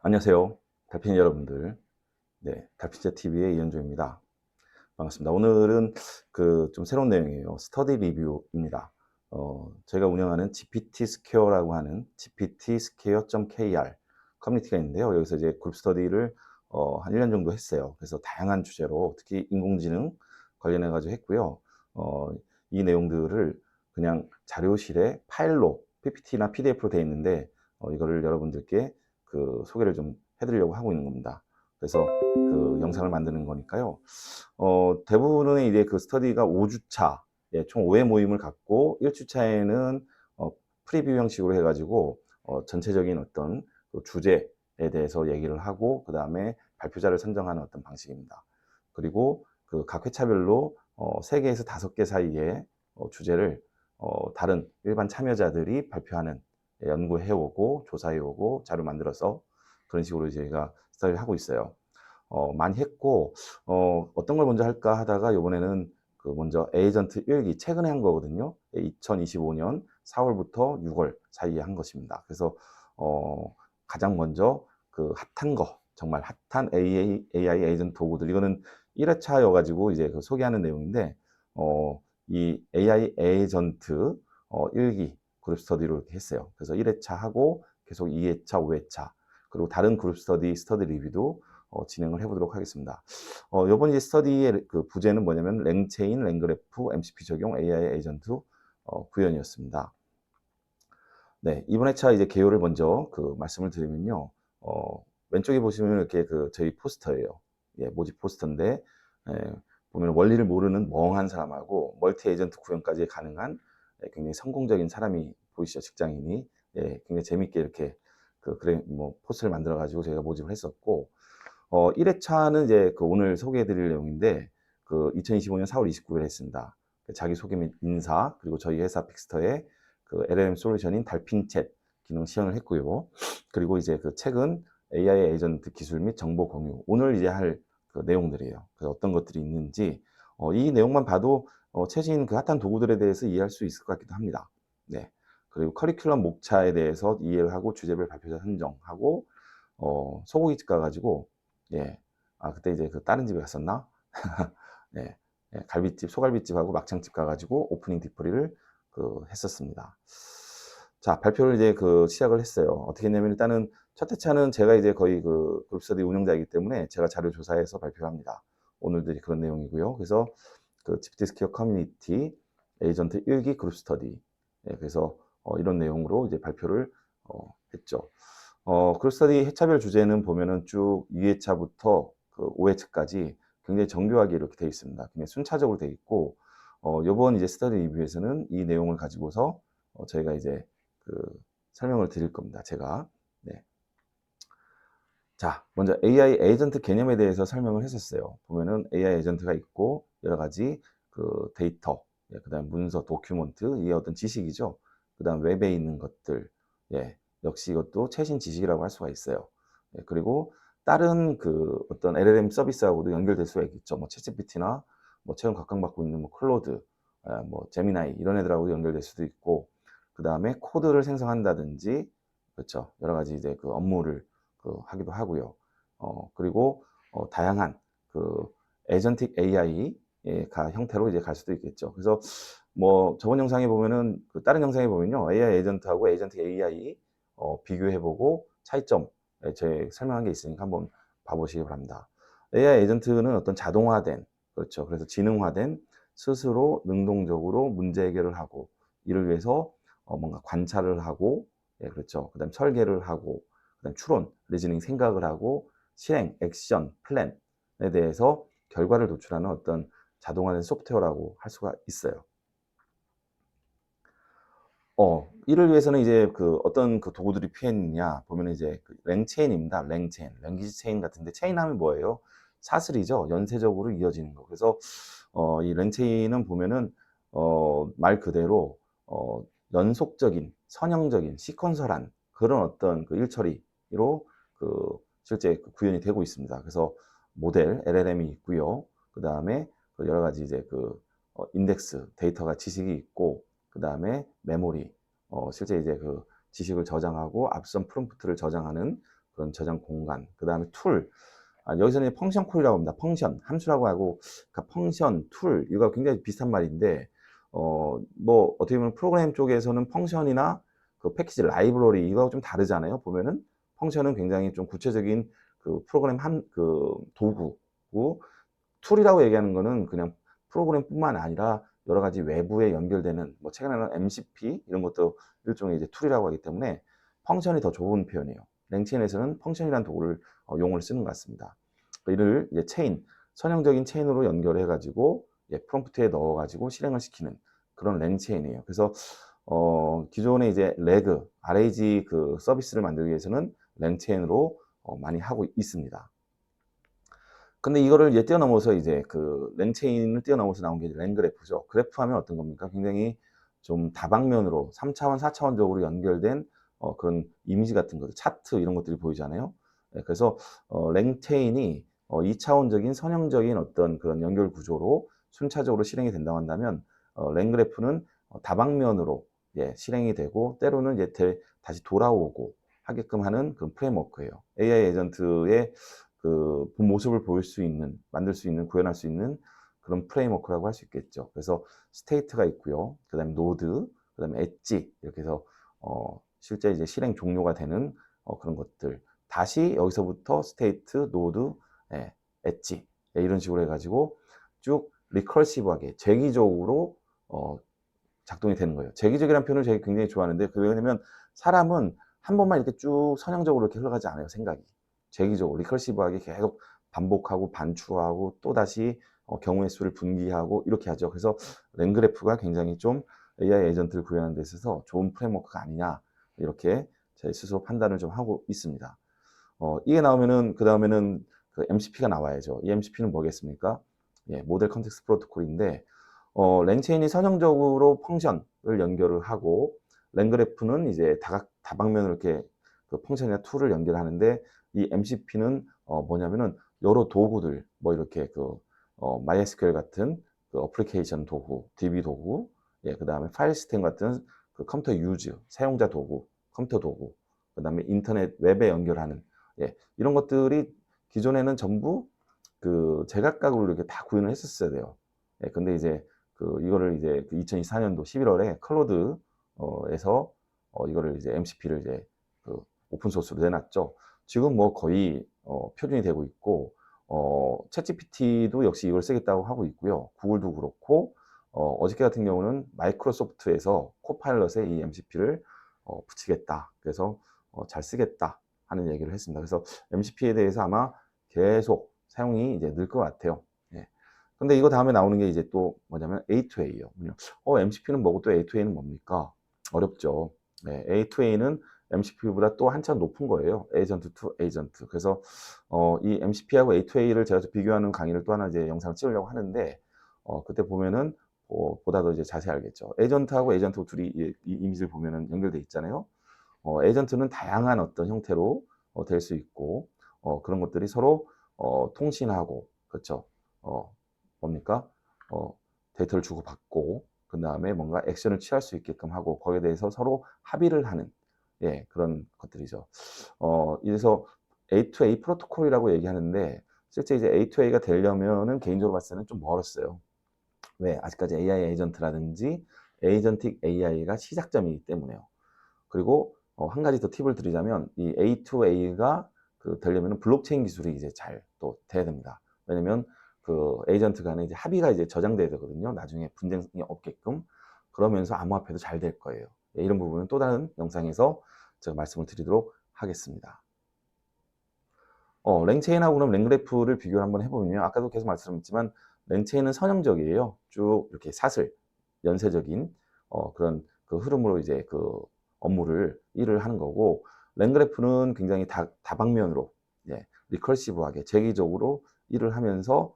안녕하세요. 달팽이 여러분들. 네, 달빛의 TV의 이현조입니다. 반갑습니다. 오늘은 좀 새로운 내용이에요. 스터디 리뷰입니다. 제가 운영하는 GPT 스퀘어라고 하는 gptsquare.kr 커뮤니티가 있는데요. 여기서 이제 그룹 스터디를 한 1년 정도 했어요. 그래서 다양한 주제로 특히 인공지능 관련해 가지고 했고요. 어, 이 내용들을 그냥 자료실에 파일로 PPT나 PDF로 되어 있는데 이거를 여러분들께 소개를 좀 해드리려고 하고 있는 겁니다. 그래서 영상을 만드는 거니까요. 대부분은 이제 스터디가 5주차, 예, 총 5회 모임을 갖고 1주차에는 프리뷰 형식으로 해가지고 전체적인 어떤 주제에 대해서 얘기를 하고 그 다음에 발표자를 선정하는 어떤 방식입니다. 그리고 각 회차별로 3개에서 5개 사이에 주제를 다른 일반 참여자들이 발표하는, 연구해오고 조사해오고 자료 만들어서 그런 식으로 저희가 스터디를 하고 있어요. 많이 했고 어떤 걸 먼저 할까 하다가 이번에는 먼저 에이전트 1기 최근에 한 거거든요. 2025년 4월부터 6월 사이에 한 것입니다. 그래서 가장 먼저 핫한 거, 정말 핫한 AI 에이전트 도구들, 이거는 1회차여가지고 이제 소개하는 내용인데 이 AI 에이전트 1기 그룹 스터디로 이렇게 했어요. 그래서 1회차 하고 계속 2회차, 5회차 그리고 다른 그룹 스터디 리뷰도 진행을 해보도록 하겠습니다. 이번 이제 스터디의 부제는 뭐냐면 랭체인, 랭그래프, MCP 적용 AI 에이전트 구현이었습니다. 네, 이번 회차 이제 개요를 먼저 말씀을 드리면요. 왼쪽에 보시면 이렇게 저희 포스터예요. 예, 모집 포스터인데, 보면 원리를 모르는 멍한 사람하고 멀티 에이전트 구현까지 가능한 굉장히 성공적인 사람이 보이시죠, 직장인이. 예, 굉장히 재밌게 이렇게 포스터를 만들어 가지고 저희가 모집을 했었고, 1회차는 이제 오늘 소개해 드릴 내용인데, 2025년 4월 29일에 했습니다. 자기소개 및 인사, 그리고 저희 회사 픽스터의 LLM 솔루션인 달핀챗 기능 시연을 했고요. 그리고 이제 책은 AI 에이전트 기술 및 정보 공유. 오늘 이제 할 내용들이에요. 그래서 어떤 것들이 있는지, 이 내용만 봐도 최신 핫한 도구들에 대해서 이해할 수 있을 것 같기도 합니다. 네. 그리고 커리큘럼 목차에 대해서 이해를 하고 주제별 발표자 선정하고, 소고기집 가가지고, 예. 그때 이제 다른 집에 갔었나? 예. 예, 갈비집, 소갈비집하고 막창집 가가지고 오프닝 디프리를 했었습니다. 자, 발표를 이제 시작을 했어요. 어떻게 했냐면 일단은 첫 회차는 제가 이제 거의 그룹 스터디 운영자이기 때문에 제가 자료 조사해서 발표합니다. 오늘들이 그런 내용이고요. 그래서 GPT 스퀘어 커뮤니티 에이전트 1기 그룹 스터디. 예, 그래서 이런 내용으로 이제 발표를 했죠. 그룹 스터디 회차별 주제는 보면은 쭉 2회차부터 5회차까지 굉장히 정교하게 이렇게 되어 있습니다. 굉장히 순차적으로 되어 있고, 요번 이제 스터디 리뷰에서는 이 내용을 가지고서 저희가 이제 설명을 드릴 겁니다. 제가. 네. 자, 먼저 AI 에이전트 개념에 대해서 설명을 했었어요. 보면은 AI 에이전트가 있고 여러 가지 데이터, 예, 그다음 문서, 도큐먼트, 이게 어떤 지식이죠. 그다음 웹에 있는 것들, 예, 역시 이것도 최신 지식이라고 할 수가 있어요. 예, 그리고 다른 어떤 LLM 서비스하고도 연결될 수가 있겠죠. 뭐 챗GPT나 뭐 최근 각광받고 있는 뭐 클로드, 뭐 제미나이 이런 애들하고도 연결될 수도 있고, 그다음에 코드를 생성한다든지, 그렇죠. 여러 가지 이제 업무를 하기도 하고요. 그리고 다양한 에이전틱 AI가 형태로 이제 갈 수도 있겠죠. 그래서 뭐 저번 영상에 보면은 다른 영상에 보면요, AI 에이전트하고 에이전틱 AI 비교해보고 차이점 제 설명한 게 있으니까 한번 봐보시기 바랍니다. AI 에이전트는 어떤 자동화된, 그렇죠. 그래서 지능화된 스스로 능동적으로 문제 해결을 하고 이를 위해서 뭔가 관찰을 하고, 예, 그렇죠. 그다음 설계를 하고, 그다음 추론, 리즈닝 생각을 하고 실행, 액션, 플랜에 대해서 결과를 도출하는 어떤 자동화된 소프트웨어라고 할 수가 있어요. 이를 위해서는 이제 어떤 도구들이 필요했느냐 보면 이제 랭체인입니다. 랭체인, 랭귀지 체인 같은데 체인 하면 뭐예요? 사슬이죠. 연쇄적으로 이어지는 거. 그래서 이 랭체인은 보면은 말 그대로 연속적인, 선형적인, 시퀀설한 그런 어떤 일처리로 실제 구현이 되고 있습니다. 그래서 모델 LLM이 있고요. 그 다음에 여러 가지 이제 인덱스 데이터가 지식이 있고, 그 다음에 메모리, 실제 이제 지식을 저장하고 앞선 프롬프트를 저장하는 그런 저장 공간, 그 다음에 툴, 여기서는 펑션 콜이라고 합니다. 펑션, 함수라고 하고, 그러니까 펑션, 툴, 이거 굉장히 비슷한 말인데, 뭐, 어떻게 보면 프로그램 쪽에서는 펑션이나 그 패키지 라이브러리, 이거하고 좀 다르잖아요. 보면은, 펑션은 굉장히 좀 구체적인 그 프로그램 그 도구고, 툴이라고 얘기하는 거는 그냥 프로그램뿐만 아니라 여러 가지 외부에 연결되는, 뭐, 최근에는 MCP, 이런 것도 일종의 이제 툴이라고 하기 때문에, 펑션이 더 좁은 표현이에요. 랭체인에서는 펑션이라는 도구를 용어를 쓰는 것 같습니다. 이를 이제 체인, 선형적인 체인으로 연결해 가지고 프롬프트에 넣어 가지고 실행을 시키는 그런 랭체인이에요. 그래서 기존에 이제 레그, RAG 그 서비스를 만들기 위해서는 랭체인으로 많이 하고 있습니다. 근데 이거를 이제 뛰어넘어서 이제 그 랭체인을 뛰어넘어서 나온 게 랭그래프죠. 그래프 하면 어떤 겁니까? 굉장히 좀 다방면으로 3차원, 4차원적으로 연결된 그런 이미지 같은 거, 차트 이런 것들이 보이잖아요. 그래서 랭체인이 2차원적인 선형적인 어떤 그런 연결 구조로 순차적으로 실행이 된다고 한다면 랭그래프는 다방면으로 실행이 되고 때로는 이제 다시 돌아오고 하게끔 하는 그런 프레임워크예요. AI 에이전트의 그 본 모습을 보일 수 있는, 만들 수 있는, 구현할 수 있는 그런 프레임워크라고 할 수 있겠죠. 그래서 스테이트가 있고요. 그 다음에 노드, 그 다음에 엣지, 이렇게 해서 실제 이제 실행 종료가 되는 그런 것들. 다시 여기서부터 스테이트, 노드, 엣지, 이런 식으로 해가지고 쭉 리커시브하게, 재기적으로 작동이 되는 거예요. 재기적이라는 표현을 제가 굉장히 좋아하는데, 왜냐면 사람은 한 번만 이렇게 쭉 선형적으로 이렇게 흘러가지 않아요, 생각이. 재기적으로, 리커시브하게 계속 반복하고 반추하고 또다시 경우의 수를 분기하고 이렇게 하죠. 그래서 랭그래프가 굉장히 좀 AI 에이전트를 구현하는 데 있어서 좋은 프레임워크가 아니냐, 이렇게 제 스스로 판단을 좀 하고 있습니다. 이게 나오면은, 그 다음에는 그 MCP가 나와야죠. 이 MCP는 뭐겠습니까? 모델 컨텍스트 프로토콜인데, 랭체인이 선형적으로 펑션을 연결을 하고, 랭그래프는 이제 다방면으로 이렇게 그 펑션이나 툴을 연결하는데, 이 MCP는 뭐냐면은 여러 도구들, 뭐 이렇게 그 MySQL 같은 그 어플리케이션 도구, DB 도구, 그 다음에 파일 시스템 같은 그 컴퓨터 유즈, 사용자 도구, 컴퓨터 도구, 그 다음에 인터넷 웹에 연결하는 이런 것들이 기존에는 전부 그 제각각으로 이렇게 다 구현을 했었어야 돼요. 근데 이제 그 이거를 이제 그 2024년도 11월에 클로드에서 이거를 이제 MCP를 이제 그 오픈 소스로 내놨죠. 지금 뭐 거의 표준이 되고 있고 챗GPT도 역시 이걸 쓰겠다고 하고 있고요. 구글도 그렇고 어저께 같은 경우는 마이크로소프트에서 코파일럿에 이 MCP를 붙이겠다. 그래서 잘 쓰겠다 하는 얘기를 했습니다. 그래서 MCP에 대해서 아마 계속 사용이 이제 늘 것 같아요. 근데 이거 다음에 나오는 게 이제 또 뭐냐면 A2A예요. MCP는 뭐고 또 A2A는 뭡니까? 어렵죠. A2A는 MCP보다 또 한참 높은 거예요. 에이전트 투 에이전트. 그래서 이 MCP하고 A2A를 제가 비교하는 강의를 또 하나 이제 영상을 찍으려고 하는데 그때 보면은 보다 더 이제 자세히 알겠죠. 에이전트하고 에이전트 둘이 이 이미지를 보면은 연결돼 있잖아요. 에이전트는 다양한 어떤 형태로 될 수 있고 그런 것들이 서로 통신하고 그렇죠. 뭡니까? 데이터를 주고받고 그 다음에 뭔가 액션을 취할 수 있게끔 하고 거기에 대해서 서로 합의를 하는 그런 것들이죠. 이래서 A2A 프로토콜이라고 얘기하는데 실제 이제 A2A가 되려면은 개인적으로 봤을 때는 좀 멀었어요. 왜? 아직까지 AI 에이전트라든지 에이전틱 AI가 시작점이기 때문에요. 그리고 한 가지 더 팁을 드리자면 이 A2A가 그 되려면 블록체인 기술이 이제 잘 또 돼야 됩니다. 왜냐면 그 에이전트 간에 이제 합의가 이제 저장돼야 되거든요. 나중에 분쟁이 없게끔. 그러면서 암호화폐도 잘 될 거예요. 이런 부분은 또 다른 영상에서 제가 말씀을 드리도록 하겠습니다. 랭체인하고 그럼 랭그래프를 비교를 한번 해보면요. 아까도 계속 말씀드렸지만 랭체인은 선형적이에요. 쭉 이렇게 사슬, 연쇄적인 그런 그 흐름으로 이제 그 업무를 일을 하는 거고 랭그래프는 굉장히 다방면으로 리커시브하게 재기적으로 일을 하면서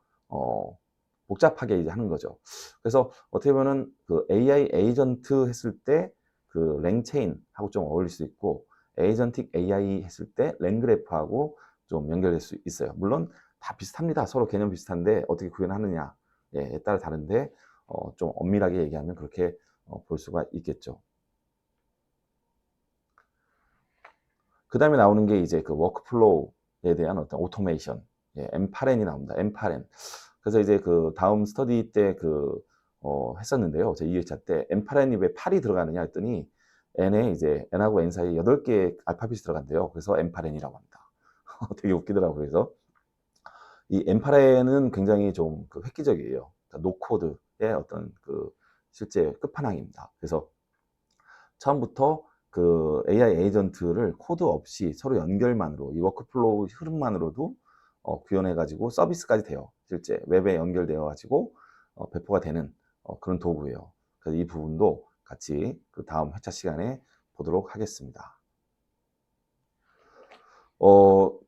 복잡하게 이제 하는 거죠. 그래서 어떻게 보면은 그 AI 에이전트 했을 때 그 랭체인하고 좀 어울릴 수 있고 에이전틱 AI 했을 때 랭그래프하고 좀 연결될 수 있어요. 물론 다 비슷합니다. 서로 개념 비슷한데 어떻게 구현하느냐에 따라 다른데 좀 엄밀하게 얘기하면 그렇게 볼 수가 있겠죠. 그 다음에 나오는 게 이제 그 워크플로우에 대한 어떤 오토메이션, 예, M8N이 나옵니다. M8N. 그래서 이제 그 다음 스터디 때 했었는데요. 제 2회차 때 M8N이 왜 8이 들어가느냐 했더니 N에 이제 N하고 N 사이에 8개의 알파벳이 들어간대요. 그래서 M8N이라고 합니다. 되게 웃기더라고요. 그래서 이 M8N은 굉장히 좀 그 획기적이에요. 그러니까 노코드의 어떤 그 실제 끝판왕입니다. 그래서 처음부터 그 AI 에이전트를 코드 없이 서로 연결만으로 이 워크플로우 흐름만으로도 구현해가지고 서비스까지 돼요. 실제 웹에 연결되어가지고 배포가 되는 그런 도구예요. 그래서 이 부분도 같이 그 다음 회차 시간에 보도록 하겠습니다.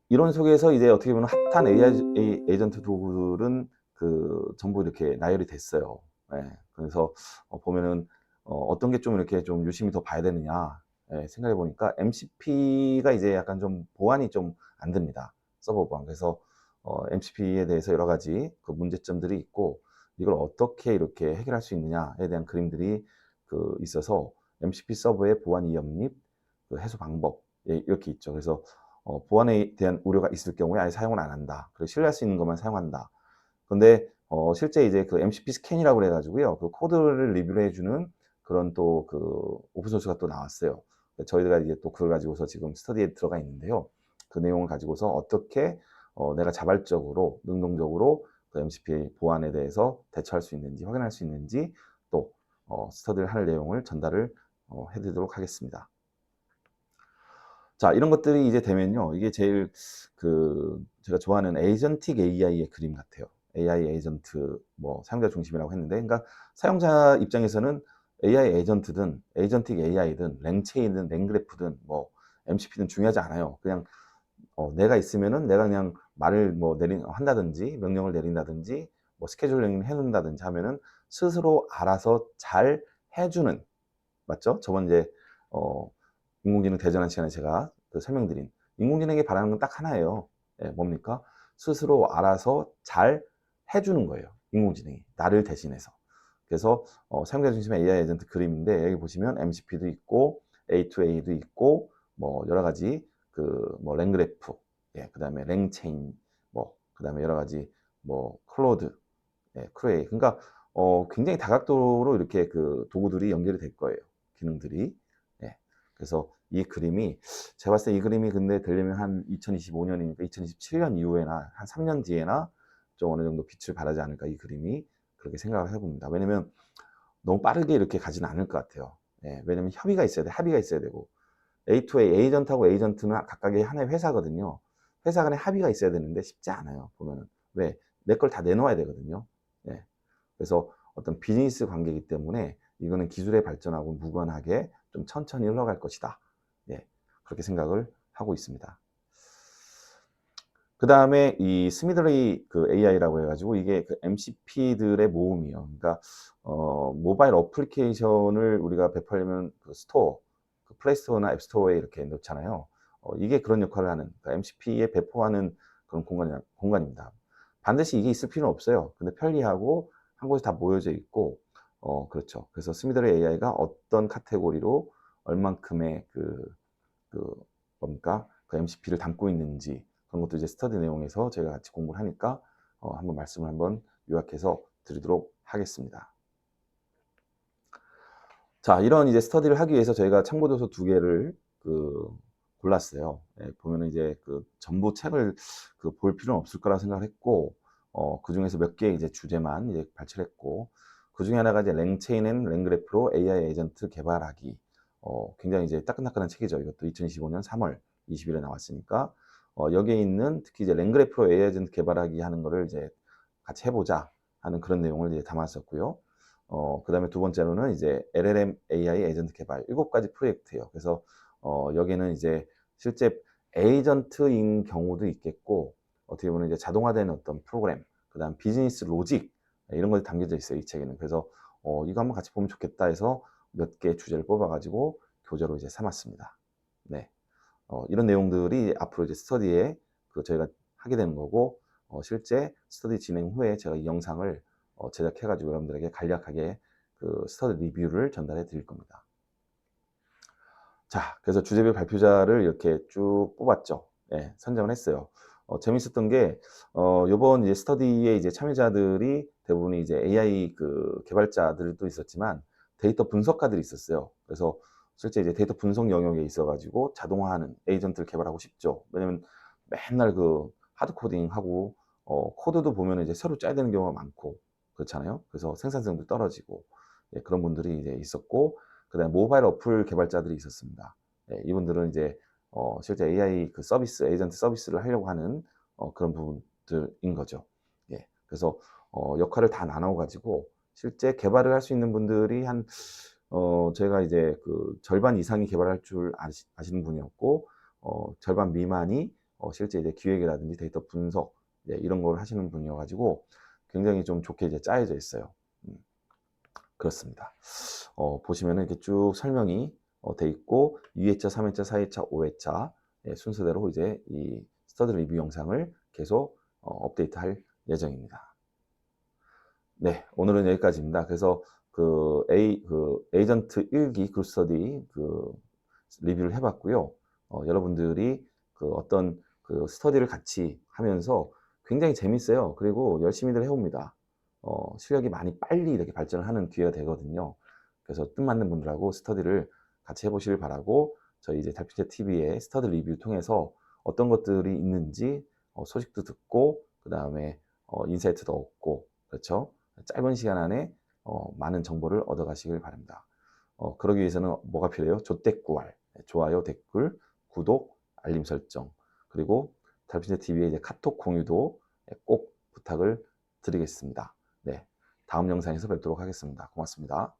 이런 속에서 이제 어떻게 보면 핫한 AI 에이전트 도구들은 그 전부 이렇게 나열이 됐어요. 예, 그래서 보면은 어떤 게 좀 이렇게 좀 유심히 더 봐야 되느냐 생각해 보니까 MCP가 이제 약간 좀 보안이 좀 안 됩니다. 서버 보안. 그래서 MCP에 대해서 여러 가지 그 문제점들이 있고 이걸 어떻게 이렇게 해결할 수 있느냐에 대한 그림들이 그 있어서 MCP 서버의 보안 위협립, 그 해소 방법 이렇게 있죠. 그래서 보안에 대한 우려가 있을 경우에 아예 사용을 안 한다. 그리고 신뢰할 수 있는 것만 사용한다. 근데 실제 이제 그 MCP 스캔이라고 그래가지고요. 그 코드를 리뷰를 해주는 그런 또 그 오픈소스가 또 나왔어요. 저희가 이제 또 그걸 가지고서 지금 스터디에 들어가 있는데요. 그 내용을 가지고서 어떻게 내가 자발적으로 능동적으로 그 MCP 보안에 대해서 대처할 수 있는지 확인할 수 있는지 또 스터디를 할 내용을 전달을 해드리도록 하겠습니다. 자, 이런 것들이 이제 되면요. 이게 제일 제가 좋아하는 에이전틱 AI의 그림 같아요. AI 에이전트, 사용자 중심이라고 했는데, 그러니까 사용자 입장에서는 AI 에이전트든, 에이전틱 AI든, 랭체이든, 랭그래프든, MCP든 중요하지 않아요. 그냥, 내가 있으면은 내가 그냥 말을 한다든지, 명령을 내린다든지, 스케줄링 해놓는다든지 하면은 스스로 알아서 잘 해주는, 맞죠? 저번 이제, 인공지능 대전환 시간에 제가 설명드린 인공지능이 바라는 건 딱 하나예요. 예, 뭡니까? 스스로 알아서 잘 해주는 거예요. 인공지능이 나를 대신해서. 그래서 사용자 중심의 AI 에이전트 그림인데 여기 보시면 MCP도 있고 A2A도 있고 여러 가지 랭그래프, 예, 그다음에 랭체인, 그다음에 여러 가지 클로드, 예, 크레이. 그러니까 굉장히 다각도로 이렇게 그 도구들이 연결이 될 거예요. 기능들이. 예. 그래서 이 그림이 제가 봤을 때 이 그림이 근데 되려면 한 2025년이니까 2027년 이후에나 한 3년 뒤에나 좀 어느 정도 빛을 발하지 않을까 이 그림이 그렇게 생각을 해봅니다. 왜냐면 너무 빠르게 이렇게 가지는 않을 것 같아요. 예. 왜냐면 협의가 있어야 돼. 합의가 있어야 되고 A2A 에이전트하고 에이전트는 각각의 하나의 회사거든요. 회사 간에 합의가 있어야 되는데 쉽지 않아요. 보면은 왜? 내 걸 다 내놓아야 되거든요. 예. 그래서 어떤 비즈니스 관계이기 때문에 이거는 기술의 발전하고 무관하게 좀 천천히 흘러갈 것이다. 예, 그렇게 생각을 하고 있습니다. 그 다음에 이 스미더리 그 AI라고 해가지고 이게 그 MCP들의 모음이요. 그러니까 모바일 어플리케이션을 우리가 배포하려면 그 스토어, 그 플레이스토어나 앱스토어에 이렇게 놓잖아요. 이게 그런 역할을 하는 그러니까 MCP에 배포하는 그런 공간입니다. 반드시 이게 있을 필요는 없어요. 근데 편리하고 한 곳에 다 모여져 있고 그렇죠. 그래서 스미더리 AI가 어떤 카테고리로 얼만큼의 그 뭡니까? 그 MCP를 담고 있는지 그런 것도 이제 스터디 내용에서 저희가 같이 공부를 하니까 한번 말씀을 한번 요약해서 드리도록 하겠습니다. 자, 이런 이제 스터디를 하기 위해서 저희가 참고도서 2개를 골랐어요. 예, 보면은 이제 전부 책을 볼 필요는 없을 거라 생각을 했고, 그 중에서 몇 개의 이제 주제만 이제 발췌를 했고, 그 중에 하나가 이제 랭체인 앤 랭그래프로 AI 에이전트 개발하기. 굉장히 이제 따끈따끈한 책이죠. 이것도 2025년 3월 20일에 나왔으니까, 여기에 있는 특히 이제 랭그래프로 AI 에이전트 개발하기 하는 거를 이제 같이 해보자 하는 그런 내용을 이제 담았었고요. 그 다음에 두 번째로는 이제 LLM AI 에이전트 개발 7가지 프로젝트예요. 그래서 여기는 이제 실제 에이전트인 경우도 있겠고 어떻게 보면 이제 자동화된 어떤 프로그램, 그 다음 비즈니스 로직 이런 것이 담겨져 있어요. 이 책에는. 그래서 이거 한번 같이 보면 좋겠다 해서 몇 개 주제를 뽑아가지고 교재로 이제 삼았습니다. 네, 이런 내용들이 앞으로 이제 스터디에 저희가 하게 되는 거고 실제 스터디 진행 후에 제가 이 영상을 제작해가지고 여러분들에게 간략하게 스터디 리뷰를 전달해 드릴 겁니다. 자, 그래서 주제별 발표자를 이렇게 쭉 뽑았죠. 예, 선정을 했어요. 재밌었던 게, 요번 이제 스터디에 이제 참여자들이 대부분이 이제 AI 그 개발자들도 있었지만 데이터 분석가들이 있었어요. 그래서 실제 이제 데이터 분석 영역에 있어가지고 자동화하는 에이전트를 개발하고 싶죠. 왜냐면 맨날 그 하드 코딩하고, 코드도 보면 이제 새로 짜야 되는 경우가 많고, 그렇잖아요. 그래서 생산성도 떨어지고, 예, 그런 분들이 이제 있었고, 그다음에 모바일 어플 개발자들이 있었습니다. 예, 이분들은 이제 실제 AI 그 서비스, 에이전트 서비스를 하려고 하는 그런 부분들인 거죠. 예, 그래서 역할을 다 나눠가지고 실제 개발을 할 수 있는 분들이 한 제가 이제 그 절반 이상이 개발할 줄 아시는 분이었고 절반 미만이 실제 이제 기획이라든지 데이터 분석 이런 걸 하시는 분이어가지고 굉장히 좀 좋게 이제 짜여져 있어요. 그렇습니다. 보시면은 이렇게 쭉 설명이 돼 있고 2회차, 3회차, 4회차, 5회차 순서대로 이제 이 스터디 리뷰 영상을 계속 업데이트할 예정입니다. 네, 오늘은 여기까지입니다. 그래서 그 에이전트 1기 그룹 스터디 그 리뷰를 해봤고요. 여러분들이 그 어떤 그 스터디를 같이 하면서 굉장히 재밌어요. 그리고 열심히들 해옵니다. 실력이 많이 빨리 이렇게 발전을 하는 기회가 되거든요. 그래서 뜻맞는 분들하고 스터디를 같이 해보시길 바라고 저희 이제 달빛의 TV의 스터디 리뷰 통해서 어떤 것들이 있는지 소식도 듣고 그 다음에 인사이트도 얻고 그렇죠. 짧은 시간 안에 많은 정보를 얻어가시길 바랍니다. 그러기 위해서는 뭐가 필요해요? 조댓구알, 좋아요, 댓글, 구독, 알림 설정, 그리고 달빛의 TV의 이제 카톡 공유도 꼭 부탁을 드리겠습니다. 네, 다음 영상에서 뵙도록 하겠습니다. 고맙습니다.